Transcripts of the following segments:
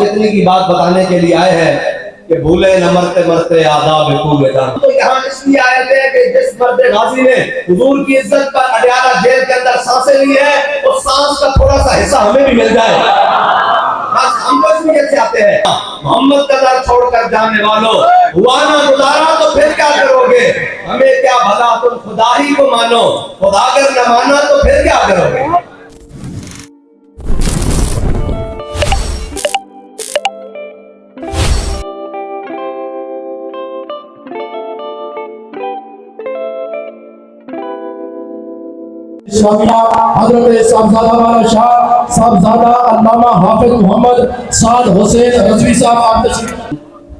اتنی کی بات بتانے کے لیے آئے ہیں کہ بھولے نہ مرتے مرتے آداب خوب جان. تو یہاں اس لیے آئے تھے کہ جس مرد غازی نے حضور کی عزت پر اڈیالہ جیل کے اندر سانسیں لی ہے اس سانس کا تھوڑا سا حصہ ہمیں بھی مل جائے. بس ہم بس نیت سے آتے ہیں. محمد کا در چھوڑ کر جانے والوں ہوا نہ گزارا تو پھر کیا کرو گے؟ ہمیں کیا بھلا تم خدا ہی کو مانو، خدا اگر نہ مانا تو پھر کیا کرو گے؟ حضرت صاحبزادہ والا شاہ صاحبزادہ علامہ حافظ محمد سعد حسین رضوی صاحب آپ تشریف.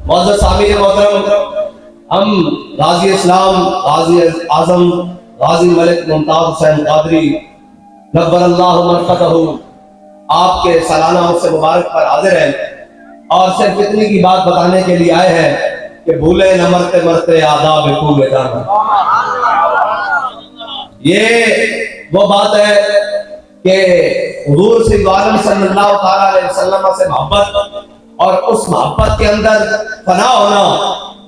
معزز سامعین محترم، ہم غازی اسلام غازی اعظم غازی ملک ممتاز حسین قادری نور اللہ مرقدہ آپ کے سالانہ عرس مبارک پر حاضر ہیں اور صرف اتنی کی بات بتانے کے لیے آئے ہیں کہ بھولے نہ مرتے مرتے آداب خوب جان. یہ وہ بات ہے کہ حضور صلی اللہ علیہ وسلم سے محبت اور اس محبت کے اندر فنا ہونا،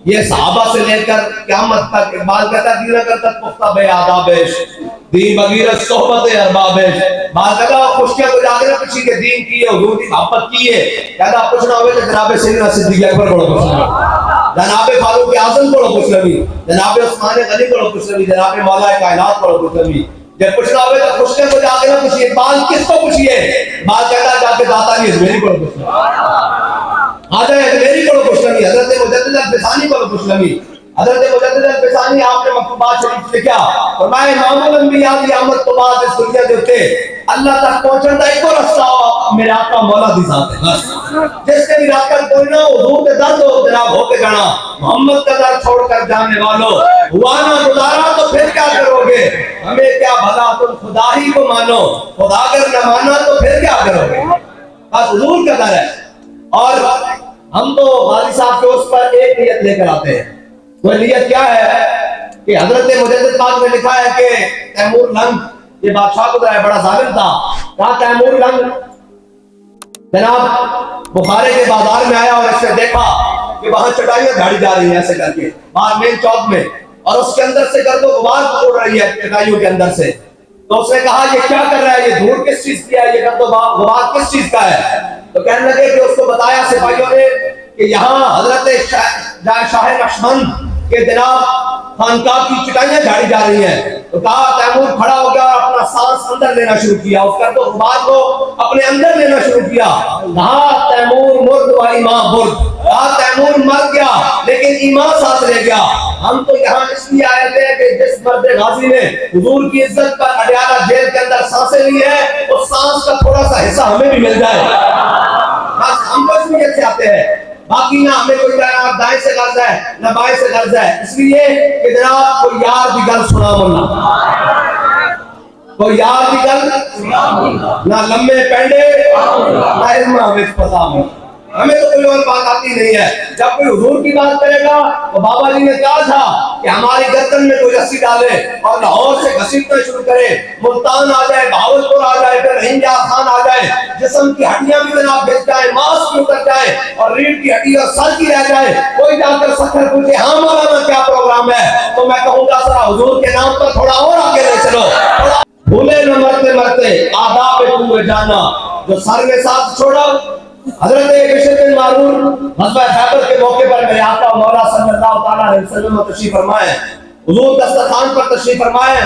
یہ صحابہ سے لے کر قیامت تک. اقبال کہتا ہے دین اگر تک پختہ بے آدابش دین بغیرت صحبت اربابش. بعض جگہ خوشیاں کو جاگرہ کسی کے دین کی ہے، حضور کی محبت کی ہے. کہتا کچھ نہ ہوئے تو جناب سیدنا صدیق اکبر کو کچھ نہ، جناب فاروق اعظم کو کچھ نہ، جناب عثمان غنی کو کچھ نہ، جناب مولا کائنات کو کچھ نہ. جب کچھ نہ ہوئے تو خوشیاں کو جاگرہ کسی ہے. بعض کس کو پوچھئے؟ بعض کہتا ہے جا کے داتا نہیں ازمیری کو کچھ نہ، آجا ازمیری کو کچھ نہ. حضرت مجدد الفسانی کو کچھ نہ. حضرت مجدد الفسانی آپ نے مکتوبات شریف لکھا فرمائے امام الانبیاء کی آمد تو بعد اس دنیا کے اتے اللہ تک پہنچن دا ایک اور رستہ میرے آقا مولا دی ذات ہے. بس جس کے بھی راستہ کوئی نہ حضور کے در دو جناب ہو کے گنا. محمد کا در چھوڑ کر جانے والوں ہوا نہ گزارا تو پھر کیا کرو گے؟ ہمیں کیا بھلا تم خدا ہی کو مانو، خدا اگر نہ مانا تو پھر کیا کرو گے؟ بس حضور کا در ہے. اور ہم تو غازی صاحب کے اس پر ایک نیت لے کر آتے ہیں. وہ نیت کیا ہے کہ حضرت مجدد پاک نے لکھا ہے کہ تیمور لنگ یہ بادشاہ کو بڑا ظالم تھا. کہا تیمور لنگ جناب بخارے کے بازار میں آیا اور اس نے دیکھا کہ وہاں چٹائیاں جھاڑی جا رہی ہیں ایسے کر کے باہر مین چوک میں، اور اس کے اندر سے گرد و غبار اڑ رہی ہے چٹائیوں کے اندر سے. تو اس نے کہا یہ کیا کر رہا ہے، یہ دھول کس چیز کی ہے، یہ گرد و غبار کس چیز کا ہے؟ تو کہنے لگے کہ اس کو بتایا سپاہیوں نے کہ یہاں حضرت شاہ نقشبند کہ جناب خانقاہ کی چٹائیاں جھاڑی جا رہی ہیں. تو کہا تیمور کھڑا ہو گیا اور اپنا سانس اندر لینا شروع کیا، اس کا تو غبار کو اپنے اندر لینا شروع کیا. کہا تیمور مرد و ایمان برد. کہا تیمور مر گیا لیکن ایمان ساتھ لے گیا. ہم تو یہاں اس لیے آئے تھے کہ جس مرد غازی نے حضور کی عزت پر اڈیالہ جیل کے اندر سانسیں لی ہے اس سانس کا تھوڑا سا حصہ ہمیں بھی مل جائے. بس ہم بس نیت سے آتے ہیں. باقی نہ ہمیں کوئی دائیں سے غرض ہے نہ بائیں سے غرض ہے. اس لیے کہ جناب کوئی یار بھی گل سنا ملنا، کوئی یار بھی گل نہ لمبے پینڈے نہ علمہ وچ پتا ملنا. ہمیں تو کوئی اور بات آتی نہیں ہے. جب کوئی حضور کی بات کرے گا تو بابا جی نے کہا تھا کہ ہماری گردن میں کوئی رسی ڈالے اور لاہور سے گھسیٹنا شروع کرے، ملتان آ جائے، بہاولپور آ جائے، پھر ہنجا خان آ جائے، جسم کی ہڈیاں بھی جناب بچ جائے، ماس بھی اتر جائے اور ریڑھ کی ہڈی اور سر کی رہ جائے. کوئی جا کر سکر پوچھے ہاں مولانا کیا پروگرام ہے، تو میں کہوں گا سر حضور کے نام پر تھوڑا اور آگے لے چلو. بھولے نہ مرتے مرتے آداب خوب جانا. جو سر میں ساتھ چھوڑا حضرت بشر بن معرور غزوہ خیبر کے موقع پر میرے آقا مولا صلی اللہ تعالیٰ علیہ وسلم تشریف فرمائے، حضور دسترخوان پر تشریف فرمائے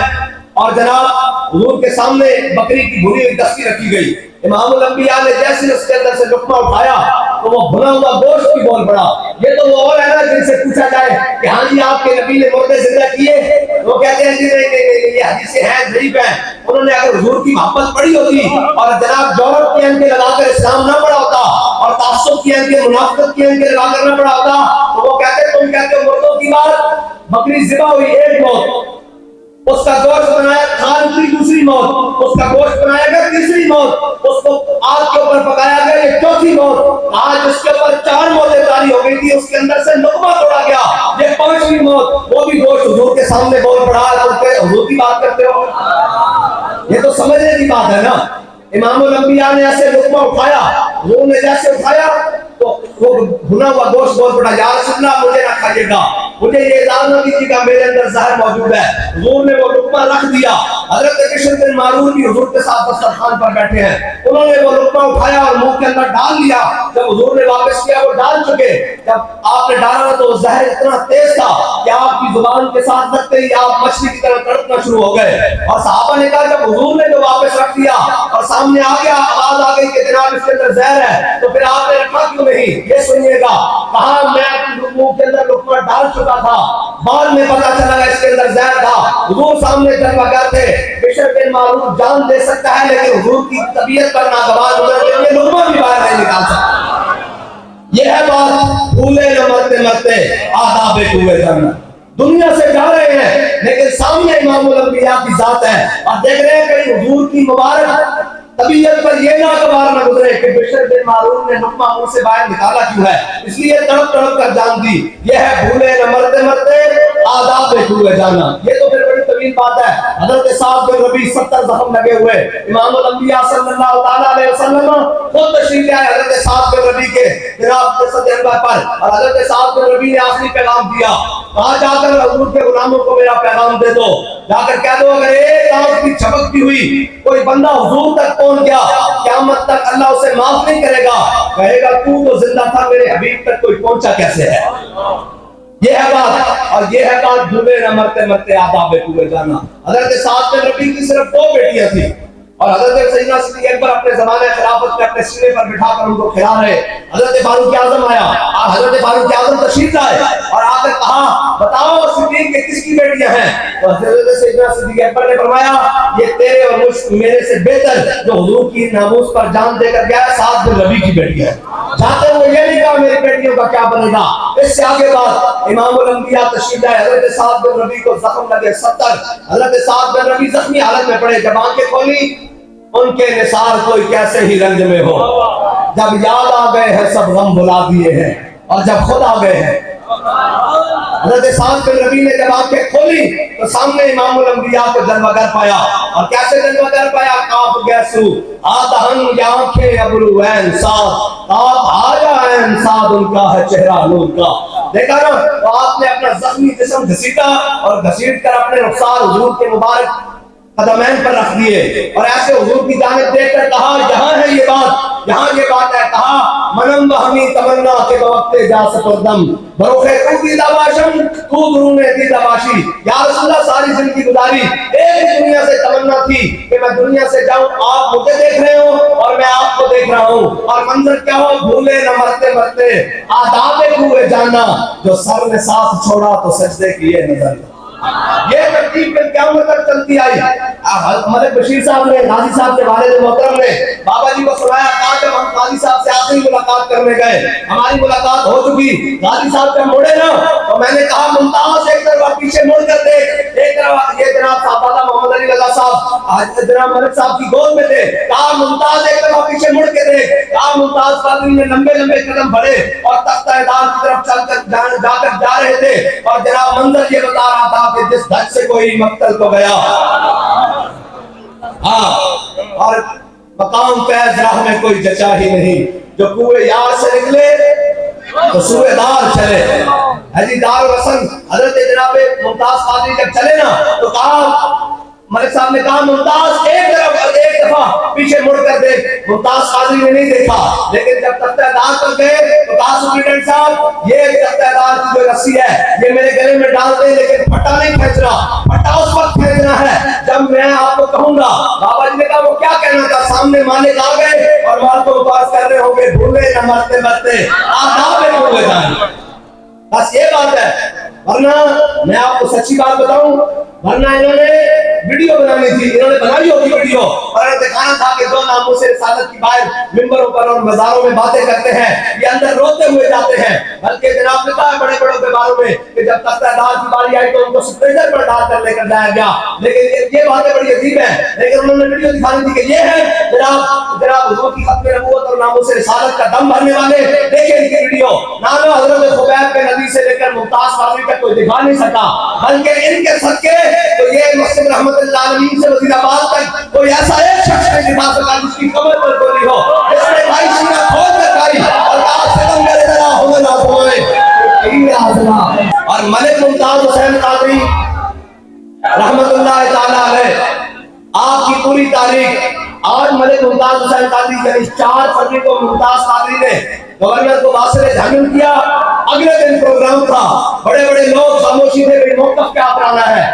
اور جناب حضور کے سامنے بکری کی بھنی ہوئی دستی رکھی گئی. امام الانبیاء نے جیسے اس کے اندر سے لقمہ اٹھایا تو وہ بھنا ہوا گوشت کی بول پڑا. یہ تو وہ اور ہے نا جن سے پوچھا جائے کہ ہاں جی آپ کے نبی نے مردے زندہ کیے، وہ کہتے ہیں جی نہیں یہ حدیثیں ہیں ضعیف ہیں. انہوں نے اگر حضور کی محبت پڑھی ہوتی اور جناب جورت کے انکے لگا کر اسلام نہ پڑھا ہوتا اور تعصب کی انکے منافقت کی انکے لگا کر نہ پڑھا ہوتا تو وہ کہتے تم کہتے ہو مردوں کی بات. بکری ذبح ہوئی ایک موت، اس کا گوشت بنایا کھان کی دوسری موت، اس کا گوشت بنایا گیا تیسری موت، اس کو آگ کے اوپر پکایا گیا یہ چوتھی موت. آج اس کے اوپر 4 موتیں جاری ہو گئی تھی، اس کے اندر سے لقمہ توڑا گیا یہ 5ویں موت. وہ بھی گوشت حضور کے سامنے بول پڑا. حضور کی بات کرتے ہو، یہ تو سمجھنے کی بات ہے نا. امام الانبیاء نے ایسے لقمہ اٹھایا، حضور نے جیسے اٹھایا تو وہ بھنا ہوا گوشت بول پڑا، یا رسول اللہ مجھے نہ کھائیے گا، مجھے یہ اعلان نہ کیجیے گا، میرے اندر زہر موجود ہے۔ حضور نے وہ لقمہ رکھ دیا۔ حضرت بشر بن معرور بھی حضور کے ساتھ دسترخوان پر بیٹھے ہیں، انہوں نے وہ لقمہ اٹھایا اور منہ کے اندر ڈال لیا۔ جب حضور نے واپس کیا وہ ڈال چکے، جب آپ نے ڈالا تو زہر اتنا تیز تھا کہ آپ کی زبان کے ساتھ لگتے ہی آپ مچھلی کی طرح تڑپنا شروع ہو گئے۔ اور صحابہ نے کہا جب حضور نے جو واپس رکھ دیا اور سامنے آ گیا، آواز آ گئی کہ جناب اس کے اندر زہر ہے، تو پھر آپ نے رکھا کیوں نہیں؟ یہ سنیے گا، کہا میں اپنے منہ کے اندر لقمہ ڈال چکا تھا، بعد میں پتا چلا اس کے اندر زہر تھا۔ حضور سامنے جلوگر تھے، بشر بن معروف جان دے سکتا ہے لیکن حضور کی طبیعت پر ناگوار گزر کے یہ لقمہ بھی باہر نہیں نکال سکتا۔ یہ ہے بات، بھولے نہ مرتے مرتے آداب کوئے جنت۔ دنیا سے جا رہے ہیں لیکن سامنے امام الانبیاء کی ذات ہے، اور دیکھ رہے ہیں کہ حضور کی مبارک طبیعت پر یہ ناگوار نہ گزرے کہ بشر بن معروف نے لقمہ منہ سے باہر نکالا کیوں ہے، اس لیے تڑپ تڑپ کر جان دی۔ یہ ہے بھولے نہ مرتے مرتے آداب کوئے جانا۔ یہ تو پھر بڑی طویل بات ہے۔ حضرت سعد بن ربیع 70 زخم لگے ہوئے، امام الانبیاء صلی اللہ تعالیٰ علیہ وسلم خود تشریف لے آئے حضرت سعد بن ربیع کے جناب جسد انور پر، اور حضرت سعد بن ربیع نے آخری پیغام دیا، کہا جا کر حضور کے غلاموں کو میرا پیغام دے دو، جا کر کہہ دو اگر ایک آنکھ کی جھپکتی ہوئی کوئی بندہ حضور تک پہنچ گیا، قیامت تک اللہ اسے معاف نہیں کرے گا، کہے گا تو زندہ تھا، میرے حبیب تک کوئی پہنچا کیسے ہے۔ یہ ہے بات، اور یہ ہے بات بھولے نہ مرتے مرتے آداب کوئے جانا۔ حضرت سعد بن ربیع کی صرف 2 بیٹیاں تھیں، اور حضرت سیدنا صدیق اکبر اپنے زمانے خلافت میں اپنے سینے پر بٹھا کر ان کو کھلا رہے۔ حضرت فاروق اعظم آیا، اور حضرت فاروق اعظم تشریف لائے اور آ کر کہا بتاؤ صدیق کے کس کی بیٹیاں ہیں؟ تو حضرت سیدنا صدیق اکبر نے فرمایا یہ تیرے اور میرے سے بہتر جو حضور کی ناموس پر جان دے کر گیا ہے سعد بن ربیع کی بیٹی ہے۔ جاتے ہوئے یہ نہیں کہا میری بیٹیوں کا کیا بنے گا۔ اس سے آگے بات امام الانبیاء تشریف لائے، حضرت سعد بن ربیع کو زخم لگے 70، حضرت سعد بن ربیع زخمی حالت میں پڑے، جب آنکھیں کھولی ان کے نثار کوئی کیسے ہی رنج میں ہو، جب یاد آ گئے ہیں سب غم بھلا دیے ہیں، اور جب خود آ گئے ہیں۔ حضرت سعد بن ربیع نے جب آنکھیں کھولی تو سامنے امام الانبیاء کو جلوگر پایا، اور کیسے جلوگر پایا؟ کاف گیسو آدہن یا آنکھیں ابروین سعد، آپ آجا این سعد ان کا ہے چہرہ نور کا۔ دیکھا نا، تو آپ نے اپنا زخمی جسم گھسیٹا اور گھسیٹ کر اپنے رخسار حضور کے مبارک قدمین پر رکھ دیے، اور ایسے حضور کی جانب دیکھ کر کہا یہاں ہے یہ بات، یہاں یہ بات ہے۔ کہا منم بہمی تمنا کے بوقت جا سپردم بروخے تو دی دباشم تو درونے دی دباشی۔ یا رسول اللہ ساری زندگی گزاری، ایک ہی دنیا سے تمنا تھی کہ میں دنیا سے جاؤں، آپ مجھے دیکھ رہے ہو اور میں آپ کو دیکھ رہا ہوں، اور منظر کیا ہو بھولے نہ مرتے مرتے آداب کوئے جانا، جو سر نے ساتھ چھوڑا تو سجدے کیے نظر۔ یہ ترتیب پھر قیامت تک چلتی آئی۔ ملک بشیر صاحب نے غازی صاحب کے والد محترم نے بابا جی کو سنایا، کہا جب ہم غازی صاحب سے آخری ملاقات کرنے گئے، ہماری ملاقات ہو چکی، غازی صاحب جب مڑے نا تو میں نے کہا ممتاز ایک طرف پیچھے مڑ کر دیکھ، ایک طرف یہ جناب صاحبزادہ محمد علی رضا صاحب جناب ملک صاحب کی گود میں تھے، کہا ممتاز ایک طرف پیچھے مڑ کے دیکھ، کہا ممتاز قادری نے لمبے لمبے قدم بڑھے اور تختہ دار کی طرف چل کر جا رہے تھے، اور جناب منظر یہ بتا رہا تھا کہ جس دھج سے کوئی مقتل کو گیا، ہاں، اور مقام فیض راہ میں کوئی جچا ہی نہیں، جو کوئے یار سے نکلے تو سوئے دار چلے۔ حجی دار وسن حضرت جناب ممتاز قادری جب چلے نا تو کہا، ملک صاحب نے کہا ممتاز ایک دفعہ پیچھے مڑ کر دیکھ، ممتاز قادری نے نہیں دیکھا، لیکن جب تختہ دار پر گئے تو کہا سپرنٹینڈنٹ صاحب یہ تختہ دار کی جو رسی ہے یہ میرے گلے میں ڈال دیں، لیکن پھٹا نہیں کھینچنا، پھٹا اس وقت کھینچنا ہے جب میں آپ کو کہوں گا۔ بابا جی نے کہا وہ کیا کہنا تھا؟ سامنے مالک آ گئے اور مال کو اتار کر رہے ہوں گے بھولے نہ مرتے مرتے آداب کوئے جانا۔ بس یہ بات ہے، ورنہ میں آپ کو سچی بات بتاؤں، ورنہ انہوں نے ویڈیو بنانی تھی، انہوں نے بنائی ہوگی ویڈیو، اور انہیں دکھانا تھا کہ دو ناموس رسالت کی باہر ممبروں پر اور مزاروں میں باتیں کرتے ہیں، یہ اندر روتے ہوئے جاتے ہیں۔ بلکہ جناب نے کہا بڑے بڑے بیماروں میں کہ جب تختہ دار کی باری آئی تو ان کو سپریجر پر ڈال کر لے کر جایا گیا، لیکن یہ باتیں بڑی عجیب ہیں، لیکن انہوں نے ویڈیو دکھانی تھی کہ یہ ہے جناب حضور کی ختم نبوت اور ناموس رسالت کا دم بھرنے والے، دیکھیں ان کی لکھی ہو، نام حضرت خبیب کے نبی سے لے کر ممتاز قادری تک کوئی دکھا نہیں سکا، بلکہ ان کے صدقے تو یہ مسجد رحمت اللہ علیہ سے وزیر آباد تک کوئی ایسا ایک شخص نہیں دکھا سکا جس کی کمر پر گولی ہو، جس نے بھائی سینہ کھول کر کھائی اور کہا ختم کرے ذرا ہمیں نہ ہوئے۔ اور ملک ممتاز حسین قادری رحمت اللہ تعالیٰ علیہ آپ کی پوری تاریخ، آج ملک ممتاز حسین قادری یعنی 4 فروری کو ممتاز قادری نے گورنر کو واصل جھانن کیا، اگلے دن پروگرام تھا، بڑے بڑے لوگ خاموشی سے بھی موقف کیا اپنانا ہے،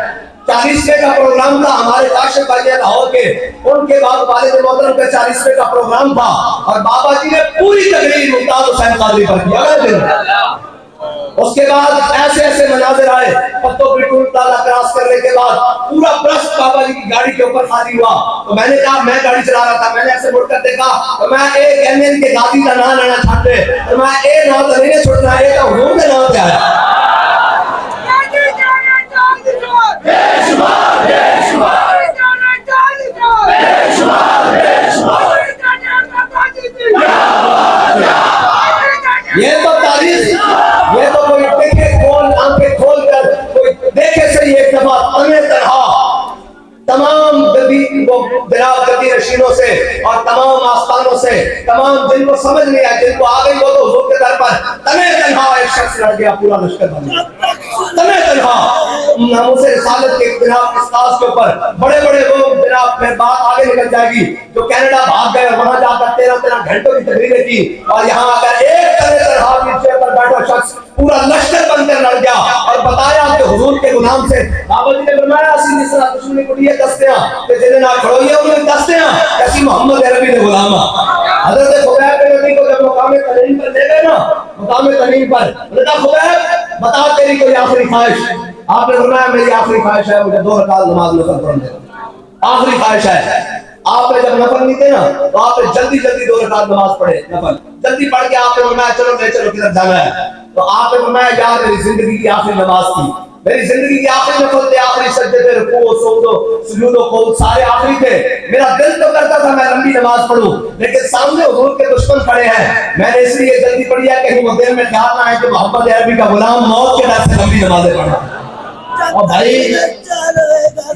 40ویں کا پروگرام تھا ہمارے کاشف بھائی لاہور کے، ان کے بعد والد محترم کا 40ویں کا پروگرام تھا، اور بابا جی نے پوری تقریر ممتاز حسین قادری پر کیا اگلے دن۔ اس کے بعد ایسے ایسے مناظر آئے، پتوں پہ ٹول تالا کراس کرنے کے بعد پورا برس بابا جی کی گاڑی کے اوپر خالی ہوا، تو میں نے کہا، میں گاڑی چلا رہا تھا، میں نے ایسے مڑ کر دیکھا تو میں ایک ایم کے دادی کا نام لینا چھاٹے، اور میں ایک نام تو نہیں چھوڑنا، ایک حضور کے نام پہ آیا۔ یہ تو تاریخ، یہ تو کوئی آنکھیں کھول کر کوئی دیکھے سے ایک دفعہ تنہ تنہا تمام جناب گدی نشینوں سے اور تمام آستانوں سے، تمام جن کو سمجھ نہیں آیا، جن کو آ گئی وہ تو حضور کے در پر تنہ تنہا ایک شخص لڑ گیا، پورا لشکر بن گیا تنہ تنہا ناموس رسالت کے جناب استاذ کے اوپر۔ بڑے بڑے وہ جناب میں بات آگے نکل جائے گی جو کینیڈا بھاگ گئے اور وہاں جا کر 13 گھنٹوں کی تقریریں کی، اور یہاں اگر ایک تنہ تنہا نیچے پر بیٹھا شخص پورا لشکر بن کر لڑ گیا اور بتایا کہ حضور کے غلام سے بابا جی نے فرمایا اسی جس طرح دشمنی کو دیے دستے ہیں کہ جنہیں نہ کھڑوئیے انہیں دستے ہیں کسی محمد عربی نے غلام حضرت خبیب کے نبی کو جب مقام تنعیم پر لے گئے نا، مقام تنعیم پر حضرت خبیب بتا تیری کوئی آخری خواہش، آپ نے فرمایا میری آخری خواہش ہے مجھے 2 رکعت نماز نفل پڑھنے دو، آخری خواہش ہے۔ آپ نے جب نفل نہیں تھے نا تو آپ نے جلدی 2 رکعت نماز پڑھے، نفل جلدی پڑھ کے آپ نے فرمایا چلو لے چلو کدھر جانا ہے، تو آپ نے فرمایا یار میری زندگی کی آخری نماز تھی، میری زندگی کی آخری نفل تھے، آخری سجدے تھے، رکوع و سجود و قعود سارے آخری تھے، میرا دل تو کرتا تھا میں لمبی نماز پڑھوں، لیکن سامنے حضور کے دشمن کھڑے ہیں، میں نے اس لیے جلدی پڑھی ہے کہیں وہ دل میں خیال نہ آئے کہ محمد عربی کا غلام موت کے ڈر سے لمبی نمازیں پڑھا۔ اور بھائی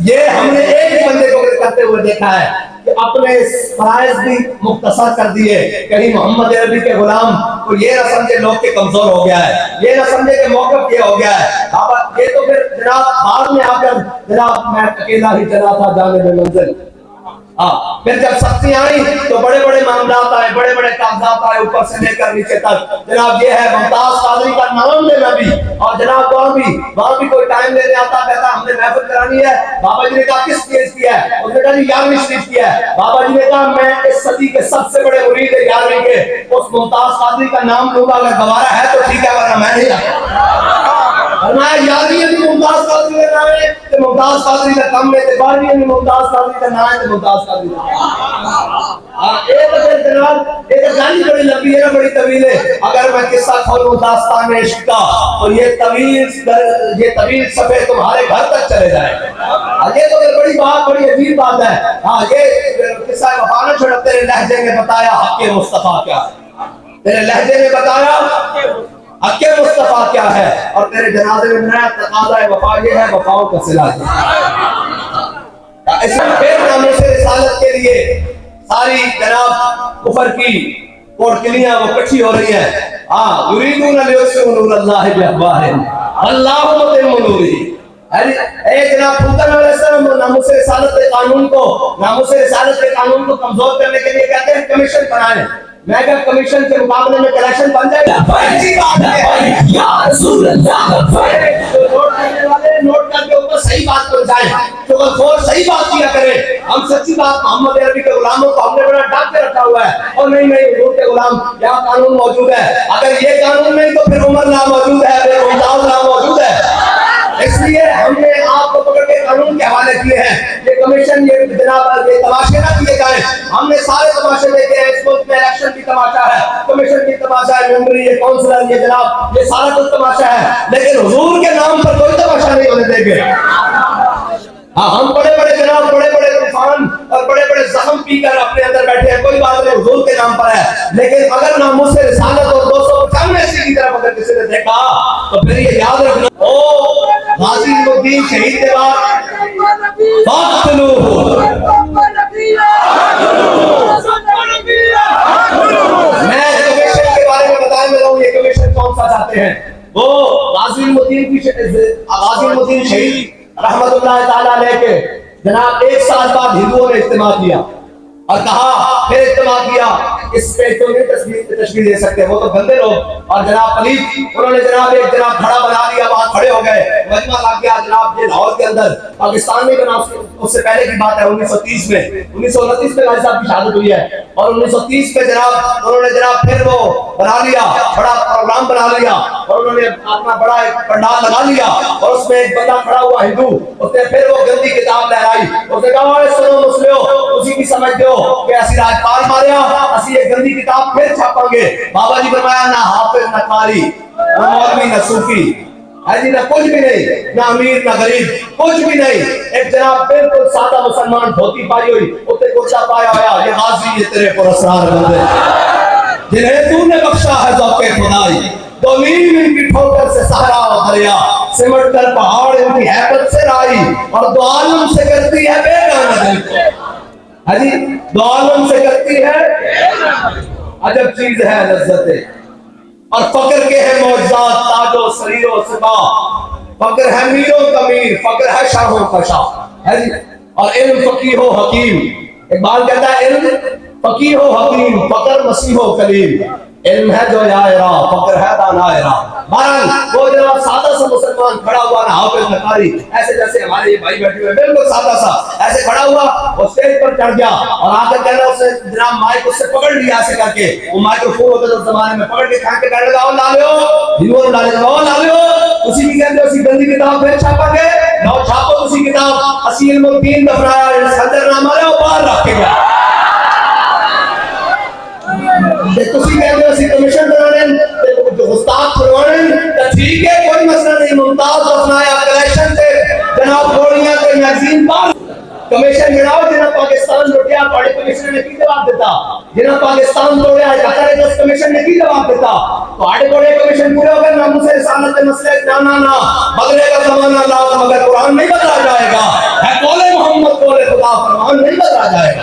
یہ ہم نے ایک ہی بندے کو کرتے ہوئے دیکھا ہے کہ اپنے فرائض بھی مختصر کر دیے، کہیں محمد عربی کے غلام کو یہ نہ سمجھے لوگ کے کمزور ہو گیا ہے، یہ نہ سمجھے کہ موقف یہ ہو گیا ہے، یہ تو پھر جناب بعد میں آ کر جناب میں اکیلا ہی چلا تھا جانے میں منزل، پھر جب سختی آئی تو بڑے بڑے معاملات آئے، بڑے بڑے کاغذات آئے اوپر سے لے کر نیچے تک، جناب یہ ہے ممتاز قادری کا نام لینا بھی، اور جناب وہاں بھی کوئی ٹائم لینے آتا کہتا ہم نے محفل کرانی ہے، بابا جی نے کہا کس چیز کی ہے، اس نے کہا جی 11ویں شریف کی ہے، بابا جی نے کہا میں اس صدی کے سب سے بڑے مرید 11ویں کے اس ممتاز قادری کا نام لوں گا، اگر گوارا ہے تو ٹھیک ہے ورنہ میں نہیں آتا۔ فرمایا 11ویں بھی ممتاز قادری کا نام ہے تو ممتاز قادری کا کم ہے، 12ویں بھی ممتاز قادری کا نام ہے تو ممتاز قادری کا ایک پھر جناب ایک کہانی بڑی لمبی ہے نا، بڑی طویل ہے، اگر میں قصہ کھولوں داستان عشق کا تو یہ طویل صفحے تمہارے گھر تک چلے جائیں گے۔ یہ تو بڑی بات، بڑی عجیب بات ہے۔ یہ قصہ وفا نہ چھوڑ، تیرے لہجے میں بتایا حق مصطفیٰ کیا ہے، تیرے لہجے میں بتایا حق مصطفیٰ کیا ہے، اور تیرے جنازے میں بنایا تقاضۂ وفا یہ ہے، وفاؤں کا صلہ ہے۔ اس میں ناموس رسالت کے لیے ساری جناب کفر کی کوٹکلیاں وہ کٹھی ہو رہی ہیں۔ یریدون لیطفئوا نور اللہ بافواہہم واللہ متم نورہ۔ اے جناب پوتن علیہ السلام ناموس رسالت کے قانون کو کمزور کرنے کے لیے کہتے ہیں کمیشن بنائیں، میں اگر کمیشن کے مقابلے میں کلیکشن بن جائے گا یا رسول اللہ، نوٹ کرنے والے نوٹ کر کے اوپر صحیح بات پر جائیں، چغل خور صحیح بات کیا کرے، ہم سچی بات محمد عربی کے غلاموں کو ہم نے بڑا ڈاک کے رکھا ہوا ہے، اور نہیں حضور کے غلام یہاں قانون موجود ہے، اگر یہ قانون نہیں تو پھر عمر لا موجود ہے، پھر ممتاز لا موجود ہے۔ اس لیے ہم نے آپ کو پکڑ کے قانون کے حوالے کیے ہیں، یہ کمیشن یہ جناب یہ تماشے نہ کیے جائیں، ہم نے سارے تماشے دیکھے ہیں، اس ملک میں الیکشن بھی تماشا ہے، کمیشن بھی تماشا ہے، ممبری یہ کونسلر یہ جناب یہ سارا کچھ تماشا ہے، لیکن حضور کے نام پر کوئی تماشا نہیں ہونے دیں گے۔ ہم بڑے بڑے جناب بڑے بڑے طوفان اور بڑے بڑے زخم پی کر اپنے اندر بیٹھے ہیں، کوئی بات نہیں حضور کے نام پر ہے، لیکن اگر ناموس رسالت اور 295 نے دیکھا تو پھر یہ یاد رکھنا غازی الدین شہید کے بعد میں کمیشن کے بارے میں بتایا میں رہا یہ کمیشن کون سا چاہتے ہیں. وہ غازی الدین شہید رحمت اللہ تعالیٰ علیہ کے جناب 1 سال بعد ہندوؤں نے اجتماع کیا اور کہا پھر اجتماع کیا اس پہ تو نہیں تشکیل دے سکتے وہ تو گندے لوگ اور جناب پلیت انہوں نے جناب ایک جناب کھڑا بنا لیا وہاں کھڑے ہو گئے مجمع لگ گیا جناب یہ لاہور کے اندر پاکستان میں بنا اس سے پہلے کی بات ہے 1930 میں 1929 میں غازی صاحب کی شہادت ہوئی ہے اور 1930 میں جناب انہوں نے جناب پھر وہ بنا لیا بڑا پروگرام بنا لیا اور انہوں نے اپنا بڑا ایک پنڈال لگا لیا اور اس میں ایک بندہ کھڑا ہوا ہندو اس نے پھر وہ گندی کتاب لہرائی اس نے کہا سنو مسلمو اسی کی سمجھ دو کہ اسی راجپال ماریا اسی ایک گندی کتاب پھر چھاپیں گے. بابا جی فرمایا نہ حافظ نہ قاری نہ مولوی نہ صوفی جی نہ کچھ بھی نہیں نہ امیر نہ غریب کچھ بھی نہیں ایک جناب بالکل سادہ مسلمان دھوتی پائی ہوئی اتنے کچا پایا ہوا یہ غازی یہ تیرے پر اسرار بندے جنہیں تو نے بخشا ہے ذوق خدائی دو نیل ان کی ٹھوکر سے صحرا و دریا سمٹ کر پہاڑ ان کی حیبت سے رائی اور دو عالم سے کرتی ہے بے گانا دل کو جی دو عالم سے کرتی ہے عجب چیز ہے لذتیں اور فقر کے ہیں معجزات تاج و سریر و سپاہ فقر ہے میروں کا میر فقر ہے شاہوں کا شاہ ہے جی اور علم فقیہ و حکیم اقبال کہتا ہے علم فقیہ و حکیم فقر مسیح و کلیم علم ہے جو یائرہ فقر ہے دانائرہ. بہرحال وہ جناب سادہ سا مسلمان کھڑا ہوا نہ حافظ نہ قاری ایسے جیسے ہمارے یہ بھائی بیٹھے ہوئے بالکل سادہ سا ایسے کھڑا ہوا وہ اسٹیج پر چڑھ گیا اور آ کر کہنا اس نے جناب مائک اس سے پکڑ لیا ایسے کر کے وہ مائکروفون ہوتا تھا زمانے میں پکڑ کے کھان کے کہنے لگا لا لیو ہندوؤں لا لیو اسی کی کہتے اسی گندی کتاب پھر چھاپا گے لو چھاپو اسی کتاب اسی علم الدین دفرایا خنجر نہ مارے وہ باہر رکھ کے گیا تسی کہتے ہو اسی کمیشن بنانے استاد فرمانے تو ٹھیک ہے کوئی مسئلہ نہیں ممتاز دفنایا کلیکشن سے جناب گوڑیاں کے میگزین پر کمیشن بناؤ جنہاں پاکستان لوٹیا پاڑی کمیشن نے کی جواب دیتا جنہاں پاکستان توڑیا قطر دس کمیشن نے کی جواب دیتا تو آڑے بڑے کمیشن پورے ہو گئے ناموس رسالت مسئلہ نہ بدلے کا زمانہ لا مگر قرآن نہیں بدلا جائے گا ہے قول محمد قول خدا فرمان نہیں بدلا جائے گا.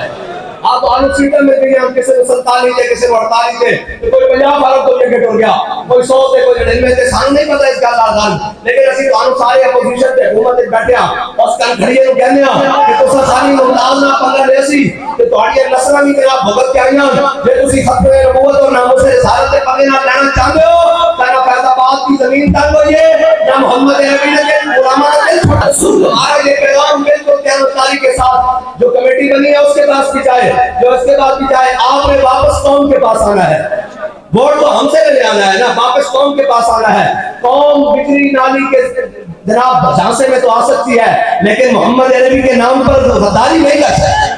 آپ آلو سیٹر میں بھی ہم کسی کو 47 تھے کسی کو 48 تھے تو کوئی 50 بارہ تو یہ ہو گیا کوئی 100 تھے کوئی 99 تھے سان نہیں پتا اس کا لازان لیکن اسی تو آنو سارے اپوزیشن تھے حکومت بیٹھے ہیں اس کل کھڑیے تو کہنے ہیں کہ تو ساری ممتاز نہ پندرہ لیسی کہ توڑی نصرہ بھی تیرا بھگت کے آئیاں جے تسی ختم نبوت اور ناموں سے رسالت پندے نہ لینا چاہتے ہو تیرا فیض آباد کی زمین تنگ ہوئیے نہ محمد عربی نے کہ غلامہ کا دل چھوٹا ہمارا یہ پیغام بالکل قیامت تاریخ کے ساتھ جو کمیٹی بنی ہے اس کے پاس بھی جائے جو اس کے بعد بھی جائے آپ نے واپس قوم کے پاس آنا ہے ووٹ تو ہم سے لے آنا ہے نا واپس قوم کے پاس آنا ہے قوم بجلی نالی کے جناب جھانسے میں تو آ سکتی ہے لیکن محمد عربی کے نام پر غداری نہیں کر سکتی.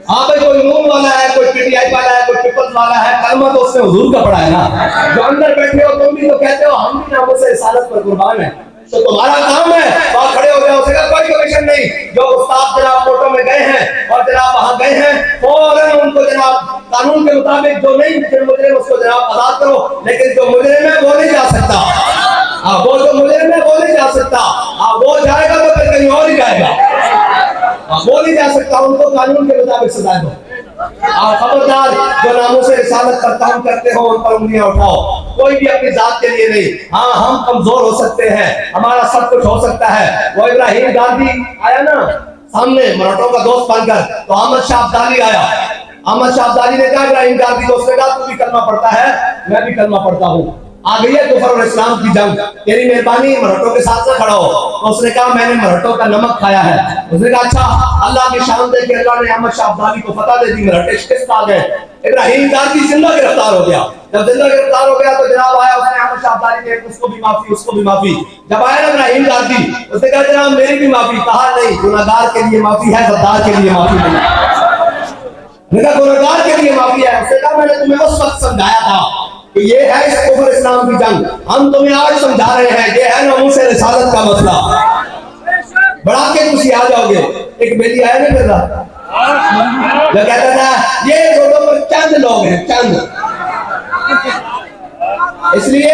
ہاں بھائی کوئی نون والا ہے کوئی پی ٹی آئی والا ہے کوئی پیپلز والا ہے کلمہ تو اس نے حضور کا پڑھا ہے نا جو اندر بیٹھے ہو تم بھی تو کہتے ہو ہم بھی ناموں سے رسالت پر قربان ہیں تو تمہارا کام ہے وہاں کھڑے ہو جاؤ اسے کوئی کمیشن نہیں جو استاد جناب فوٹو میں گئے ہیں اور جناب وہاں گئے ہیں فوراً ان کو جناب قانون کے مطابق جو نہیں مجرم اس کو جناب آزاد کرو لیکن جو مجرم ہے وہ نہیں جا سکتا وہ جو مجرم ہے وہ نہیں جا سکتا وہ جائے گا تو پھر کہیں اور ہی جائے گا وہ نہیں جا سکتا ان کو قانون کے مطابق سزا دو. خبردار جو ناموں سے رسالت پر کام کرتے ہو ان پر انگلیاں اٹھاؤ کوئی بھی اپنی ذات کے لیے نہیں. ہاں ہم کمزور ہو سکتے ہیں ہمارا سب کچھ ہو سکتا ہے. وہ ابراہیم گاندھی آیا نا سامنے مراٹھوں کا دوست بن کر تو احمد شاہ ابدالی آیا. احمد شاہ ابدالی نے کہا ابراہیم گاندھی دوست نے کہا تو بھی کلمہ پڑھتا ہے میں بھی کلمہ پڑھتا ہوں آ گئی ہے کفر اور اسلام کی جنگ تیری مہربانی مراٹھوں کے ساتھ نہ کھڑا ہو. تو اس نے کہا میں نے مراٹھوں کا نمک کھایا ہے. اس نے کہا اچھا اللہ کی شان دے کہ اللہ نے احمد شاہ ابدالی کو فتح دے دی مراٹھے شکست آ گئے. ابراہیم گاندھی زندہ گرفتار ہو گیا. جب زندہ گرفتار ہو گیا تو جناب آیا اس نے احمد شاہ ابدالی نے اس کو بھی معافی اس کو بھی معافی. جب آیا نا ابراہیم گاندھی اس نے کہا جناب میری بھی معافی. کہا نہیں گناہگار کے لیے معافی ہے غدار کے لیے معافی نہیں. نے کہا گناہگار کے لیے معافی ہے. اس نے کہا میں نے تمہیں اس وقت سمجھایا تھا کہ یہ ہے اس کفر اسلام کی جنگ ہم تمہیں آج سمجھا رہے ہیں یہ ہے ناموس رسالت کا مسئلہ. بڑھا کے تسی آ جاؤ گے. ایک بیٹی آیا نہیں کر رہا جو کہتا تھا یہ روڈوں پر چند لوگ ہیں چند اس لیے